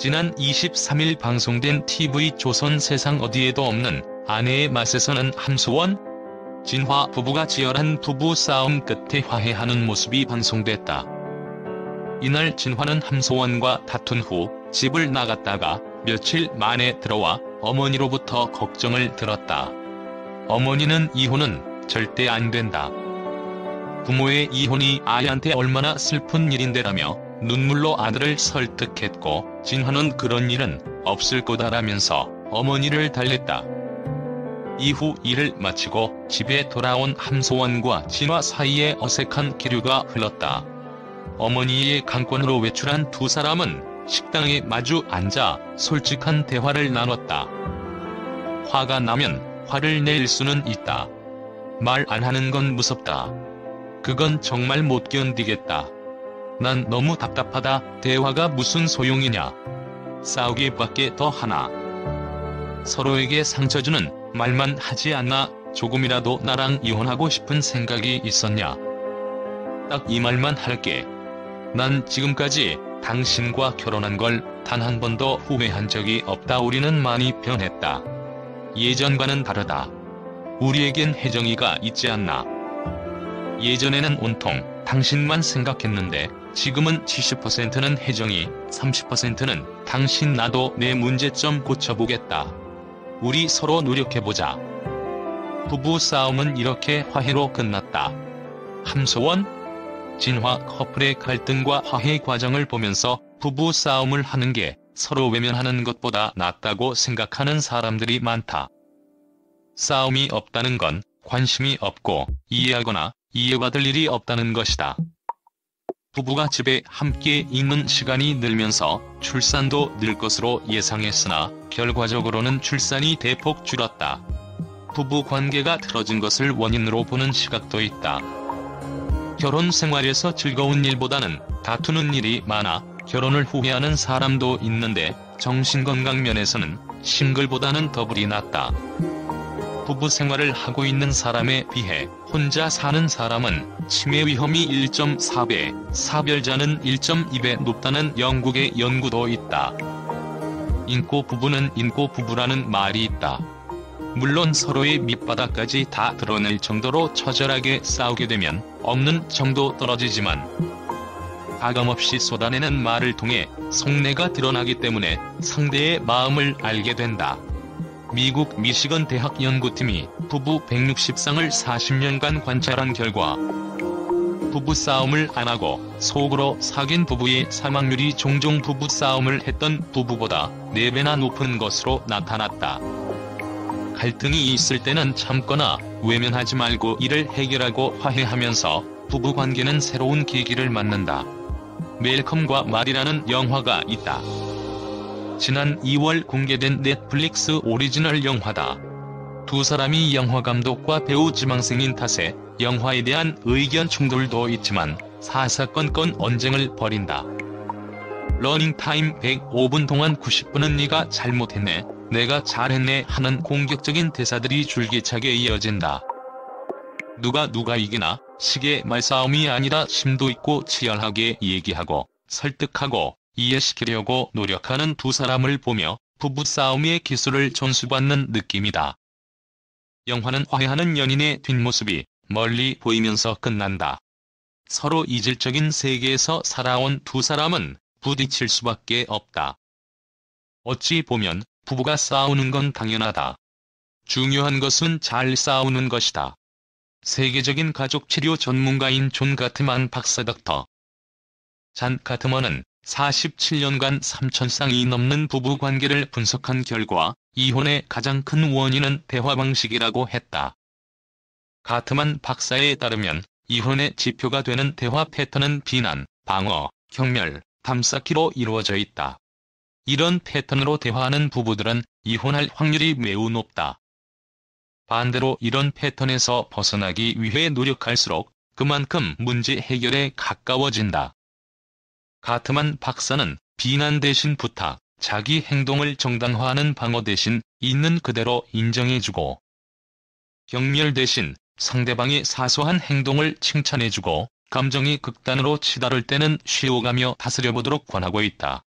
지난 23일 방송된 TV조선 세상 어디에도 없는 아내의 맛에서는 함소원, 진화 부부가 치열한 부부 싸움 끝에 화해하는 모습이 방송됐다. 이날 진화는 함소원과 다툰 후 집을 나갔다가 며칠 만에 들어와 어머니로부터 걱정을 들었다. 어머니는 이혼은 절대 안 된다. 부모의 이혼이 아이한테 얼마나 슬픈 일인데라며 눈물로 아들을 설득했고, 진화는 그런 일은 없을 거다라면서 어머니를 달랬다. 이후 일을 마치고 집에 돌아온 함소원과 진화 사이에 어색한 기류가 흘렀다. 어머니의 강권으로 외출한 두 사람은 식당에 마주 앉아 솔직한 대화를 나눴다. 화가 나면 화를 낼 수는 있다. 말 안 하는 건 무섭다. 그건 정말 못 견디겠다. 난 너무 답답하다. 대화가 무슨 소용이냐. 싸우기밖에 더 하나. 서로에게 상처 주는 말만 하지 않나. 조금이라도 나랑 이혼하고 싶은 생각이 있었냐. 딱 이 말만 할게. 난 지금까지 당신과 결혼한 걸 단 한 번도 후회한 적이 없다. 우리는 많이 변했다. 예전과는 다르다. 우리에겐 혜정이가 있지 않나. 예전에는 온통 당신만 생각했는데 지금은 70%는 혜정이, 30%는 당신. 나도 내 문제점 고쳐보겠다. 우리 서로 노력해보자. 부부 싸움은 이렇게 화해로 끝났다. 함소원, 진화 커플의 갈등과 화해 과정을 보면서 부부 싸움을 하는 게 서로 외면하는 것보다 낫다고 생각하는 사람들이 많다. 싸움이 없다는 건 관심이 없고 이해하거나 이해받을 일이 없다는 것이다. 부부가 집에 함께 있는 시간이 늘면서 출산도 늘 것으로 예상했으나 결과적으로는 출산이 대폭 줄었다. 부부 관계가 틀어진 것을 원인으로 보는 시각도 있다. 결혼 생활에서 즐거운 일보다는 다투는 일이 많아 결혼을 후회하는 사람도 있는데, 정신건강 면에서는 싱글보다는 더블이 낫다. 부부 생활을 하고 있는 사람에 비해 혼자 사는 사람은 치매 위험이 1.4배, 사별자는 1.2배 높다는 영국의 연구도 있다. 인고 부부는 인고 부부라는 말이 있다. 물론 서로의 밑바닥까지 다 드러낼 정도로 처절하게 싸우게 되면 없는 정도 떨어지지만, 가감없이 쏟아내는 말을 통해 속내가 드러나기 때문에 상대의 마음을 알게 된다. 미국 미시건 대학 연구팀이 부부 160쌍을 40년간 관찰한 결과 부부싸움을 안하고 속으로 사귄 부부의 사망률이 종종 부부싸움을 했던 부부보다 4배나 높은 것으로 나타났다. 갈등이 있을 때는 참거나 외면하지 말고 이를 해결하고 화해하면서 부부관계는 새로운 계기를 맞는다. 멜컴과 말이라는 영화가 있다. 지난 2월 공개된 넷플릭스 오리지널 영화다. 두 사람이 영화 감독과 배우 지망생인 탓에 영화에 대한 의견 충돌도 있지만 사사건건 언쟁을 벌인다. 러닝타임 105분 동안 90분은 네가 잘못했네, 내가 잘했네 하는 공격적인 대사들이 줄기차게 이어진다. 누가 이기나 식의 말싸움이 아니라 심도 있고 치열하게 얘기하고 설득하고 이해시키려고 노력하는 두 사람을 보며 부부싸움의 기술을 전수받는 느낌이다. 영화는 화해하는 연인의 뒷모습이 멀리 보이면서 끝난다. 서로 이질적인 세계에서 살아온 두 사람은 부딪힐 수밖에 없다. 어찌 보면 부부가 싸우는 건 당연하다. 중요한 것은 잘 싸우는 것이다. 세계적인 가족치료 전문가인 존 가트만 박사 닥터 잔 가트먼은 47년간 3,000쌍이 넘는 부부관계를 분석한 결과 이혼의 가장 큰 원인은 대화 방식이라고 했다. 가트만 박사에 따르면 이혼의 지표가 되는 대화 패턴은 비난, 방어, 경멸, 담쌓기로 이루어져 있다. 이런 패턴으로 대화하는 부부들은 이혼할 확률이 매우 높다. 반대로 이런 패턴에서 벗어나기 위해 노력할수록 그만큼 문제 해결에 가까워진다. 가트만 박사는 비난 대신 부탁, 자기 행동을 정당화하는 방어 대신 있는 그대로 인정해주고, 경멸 대신 상대방의 사소한 행동을 칭찬해주고, 감정이 극단으로 치달을 때는 쉬어가며 다스려보도록 권하고 있다.